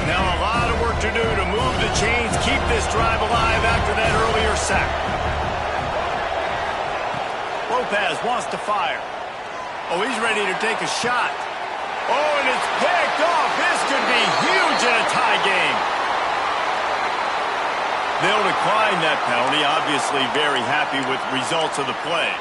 Now a lot of work to do to move the chains, keep this drive alive after that earlier sack. Lopez wants to fire. Oh, he's ready to take a shot. Oh, and it's picked off. This could be huge in a tie game. They'll decline that penalty. Obviously very happy with results of the play.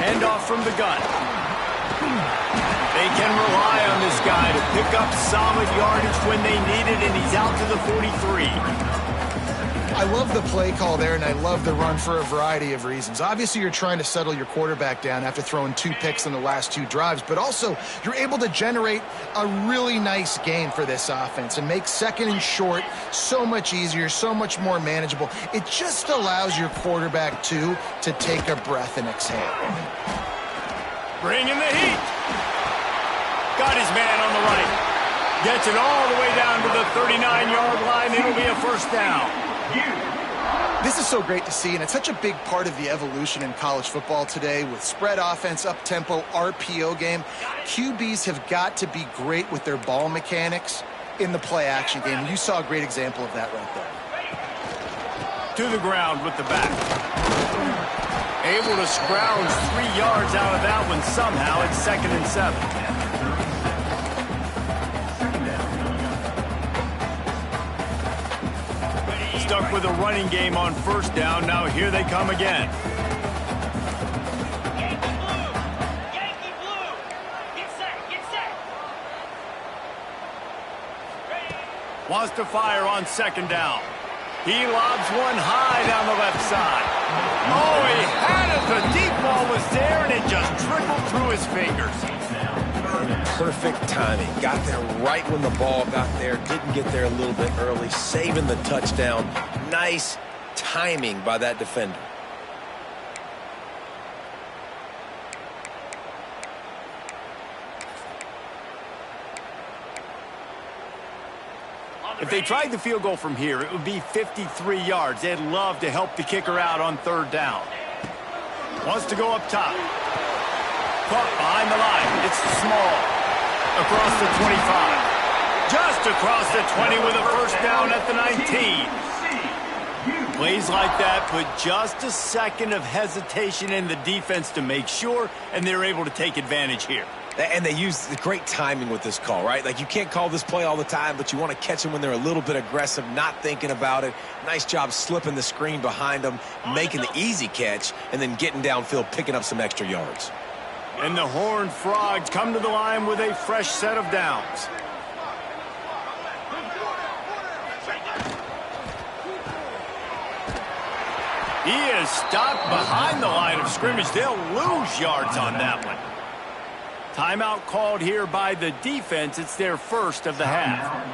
Handoff from the gun. They can rely on this guy to pick up solid yardage when they need it, and he's out to the 43. I love the play call there, and I love the run for a variety of reasons. Obviously, you're trying to settle your quarterback down after throwing 2 picks in the last 2 drives, but also you're able to generate a really nice game for this offense and make second and short so much easier, so much more manageable. It just allows your quarterback, too, to take a breath and exhale. Bringing the heat. Got his man on the right. Gets it all the way down to the 39-yard line. It'll be a first down. This is so great to see, and it's such a big part of the evolution in college football today with spread offense, up-tempo, RPO game. QBs have got to be great with their ball mechanics in the play-action game. You saw a great example of that right there. To the ground with the back. Able to scrounge 3 yards out of that one somehow. It's 2nd and 7. Stuck with a running game on first down. Now here they come again. Yankee blue! Yankee blue! Get set! Get set! Ready. Wants to fire on 2nd down. He lobs one high down the left side. Oh, he had it. The deep ball was there, and it just trickled through his fingers. Perfect timing. Got there right when the ball got there. Didn't get there a little bit early. Saving the touchdown. Nice timing by that defender. If they tried the field goal from here, it would be 53 yards. They'd love to help the kicker out on 3rd down. Wants to go up top. Caught behind the line. It's small. Across the 25. Just across the 20 with a first down at the 19. Plays like that put just a second of hesitation in the defense to make sure, and they're able to take advantage here. And they use the great timing with this call, right? Like, you can't call this play all the time, but you want to catch them when they're a little bit aggressive, not thinking about it. Nice job slipping the screen behind them, making the easy catch, and then getting downfield, picking up some extra yards. And the Horned Frogs come to the line with a fresh set of downs. He is stopped behind the line of scrimmage. They'll lose yards on that one. Timeout called here by the defense. It's their first of the half.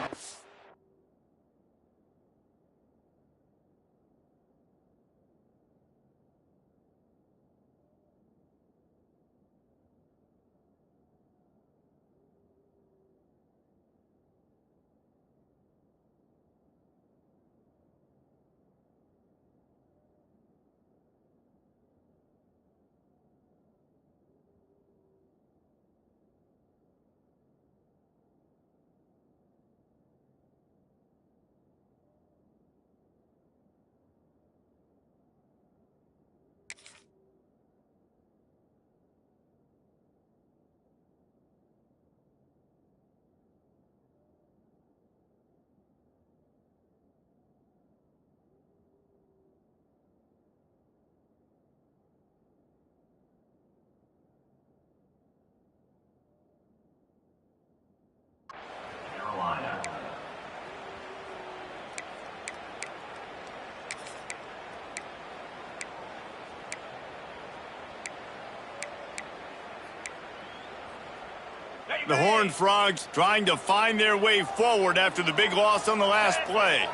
The Horned Frogs trying to find their way forward after the big loss on the last play.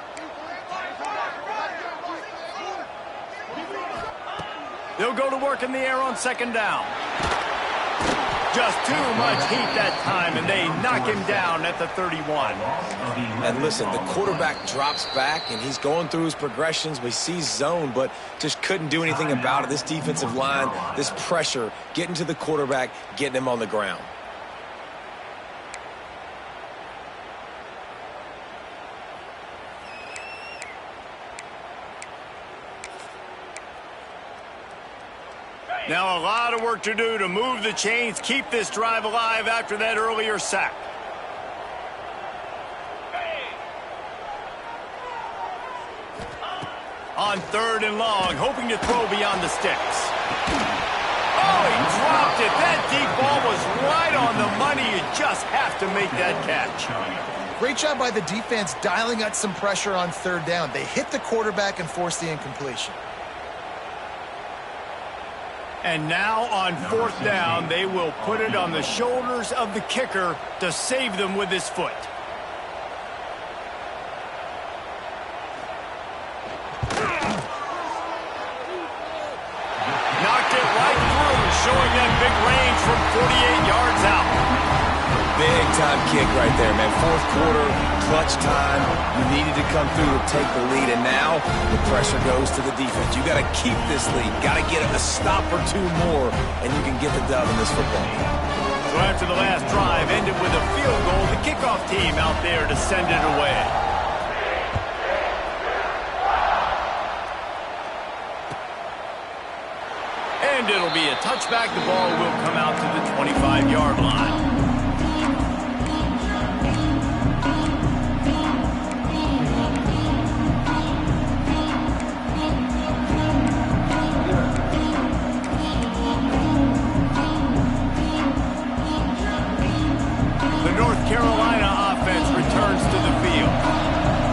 They'll go to work in the air on second down. Just too much heat that time, and they knock him down at the 31. And listen, the quarterback drops back, and he's going through his progressions. We see zone, but just couldn't do anything about it. This defensive line, this pressure, getting to the quarterback, getting him on the ground. Now a lot of work to do to move the chains, keep this drive alive after that earlier sack. On third and long, hoping to throw beyond the sticks. Oh, he dropped it. That deep ball was right on the money. You just have to make that catch. Great job by the defense dialing out some pressure on third down. They hit the quarterback and forced the incompletion. And now on fourth down, they will put it on the shoulders of the kicker to save them with his foot. Knocked it right through, showing that big range from 48 yards out. Big time kick right there, man. Fourth quarter, clutch time. You needed to come through to take the lead, and now the pressure goes to the defense. You got to keep this lead. Got to get a stop or two more, and you can get the dub in this football game. So after the last drive ended with a field goal, the kickoff team out there to send it away. And it'll be a touchback. The ball will come out to the 25-yard line. Carolina offense returns to the field.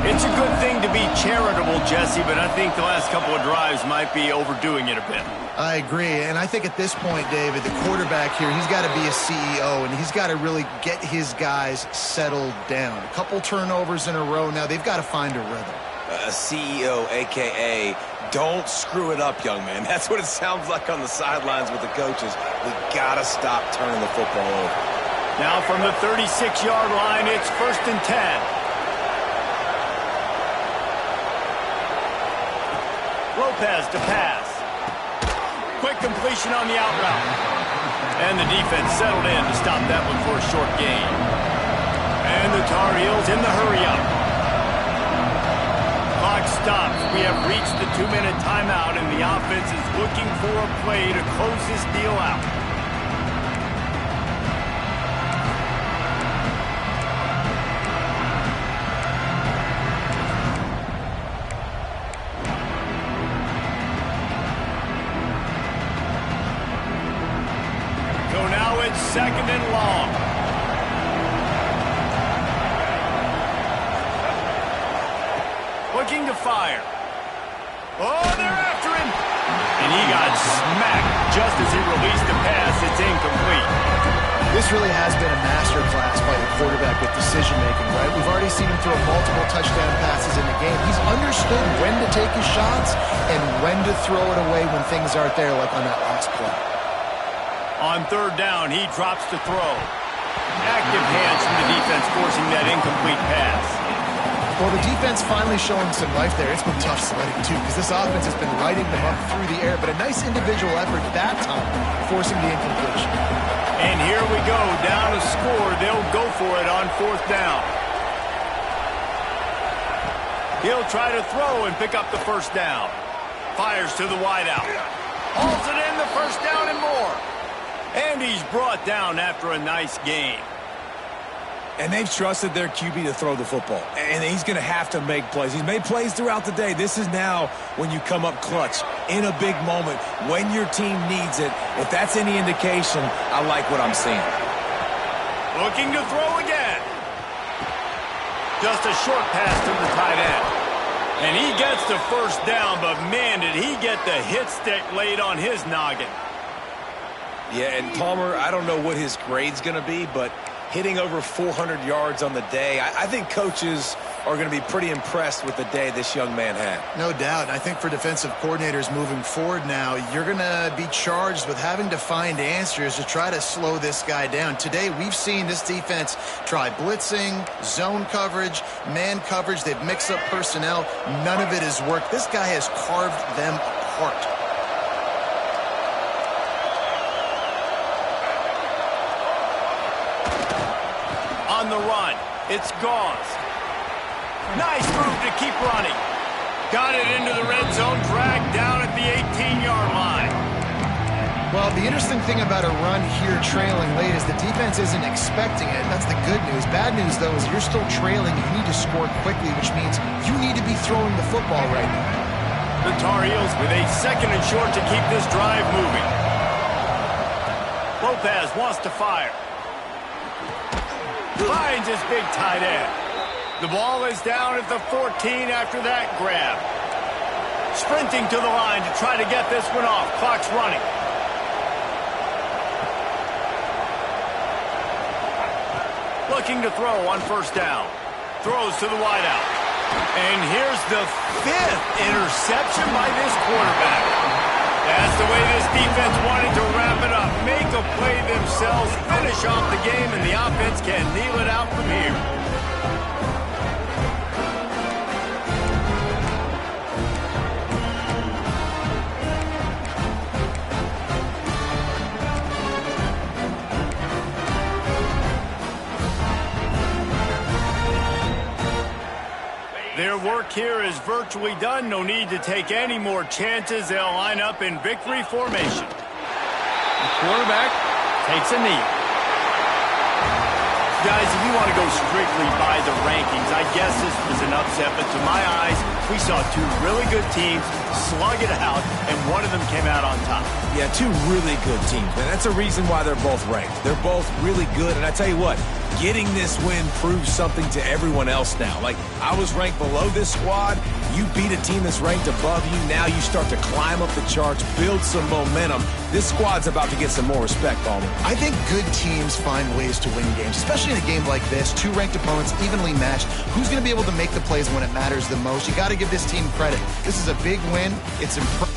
It's a good thing to be charitable, Jesse, but I think the last couple of drives might be overdoing it a bit. I agree, and I think at this point, David, the quarterback here, he's got to be a CEO, and he's got to really get his guys settled down. A couple turnovers in a row now. They've got to find a rhythm. A CEO, a.k.a. don't screw it up, young man. That's what it sounds like on the sidelines with the coaches. We got to stop turning the football over. Now from the 36-yard line, it's 1st and 10. Lopez to pass. Quick completion on the out route. And the defense settled in to stop that one for a short gain. And the Tar Heels in the hurry-up. Clock stops. We have reached the 2-minute timeout, and the offense is looking for a play to close this deal out. Second and long. Looking to fire. Oh, they're after him. And he got smacked just as he released the pass. It's incomplete. This really has been a masterclass by the quarterback with decision-making, right? We've already seen him throw multiple touchdown passes in the game. He's understood when to take his shots and when to throw it away when things aren't there, like on that last play. On third down, he drops to throw. Active hands from the defense forcing that incomplete pass. Well, the defense finally showing some life there. It's been tough sledding, too, because this offense has been riding them up through the air, but a nice individual effort that time, forcing the incompletion. And here we go, down to score. They'll go for it on fourth down. He'll try to throw and pick up the first down. Fires to the wideout. Hauls it in, the first down and more. And he's brought down after a nice game. And they've trusted their QB to throw the football. And he's going to have to make plays. He's made plays throughout the day. This is now when you come up clutch in a big moment when your team needs it. If that's any indication, I like what I'm seeing. Looking to throw again. Just a short pass to the tight end. And he gets the first down, but man, did he get the hit stick laid on his noggin. Yeah, and Palmer, I don't know what his grade's going to be, but hitting over 400 yards on the day. I think coaches are going to be pretty impressed with the day this young man had. No doubt. I think for defensive coordinators moving forward now, you're going to be charged with having to find answers to try to slow this guy down. Today, we've seen this defense try blitzing, zone coverage, man coverage. They've mixed up personnel. None of it has worked. This guy has carved them apart. On the run, it's Gauze. Nice move to keep running. Got it into the red zone, dragged down at the 18-yard line. Well, the interesting thing about a run here trailing late is the defense isn't expecting it. That's the good news. Bad news, though, is you're still trailing. You need to score quickly, which means you need to be throwing the football right now. The Tar Heels with a 2nd and short to keep this drive moving. Lopez wants to fire. Finds his big tight end. The ball is down at the 14 after that grab. Sprinting to the line to try to get this one off. Clock's running. Looking to throw on 1st down. Throws to the wideout. And here's the 5th interception by this quarterback. That's the way this defense wanted to wrap it up. Make a play themselves, finish off the game, and the offense can kneel it out from here. Their work here is virtually done. No need to take any more chances. They'll line up in victory formation. The quarterback takes a knee. Guys, if you want to go strictly by the rankings, I guess this was an upset, but to my eyes, we saw two really good teams slug it out, and one of them came out on top. Yeah, two really good teams, man. That's a reason why they're both ranked. They're both really good, and I tell you what, getting this win proves something to everyone else now. Like, I was ranked below this squad. You beat a team that's ranked above you. Now you start to climb up the charts, build some momentum. This squad's about to get some more respect on them. I think good teams find ways to win games, especially in a game like this. Two ranked opponents, evenly matched. Who's going to be able to make the plays when it matters the most? You got to give this team credit. This is a big win. It's impressive.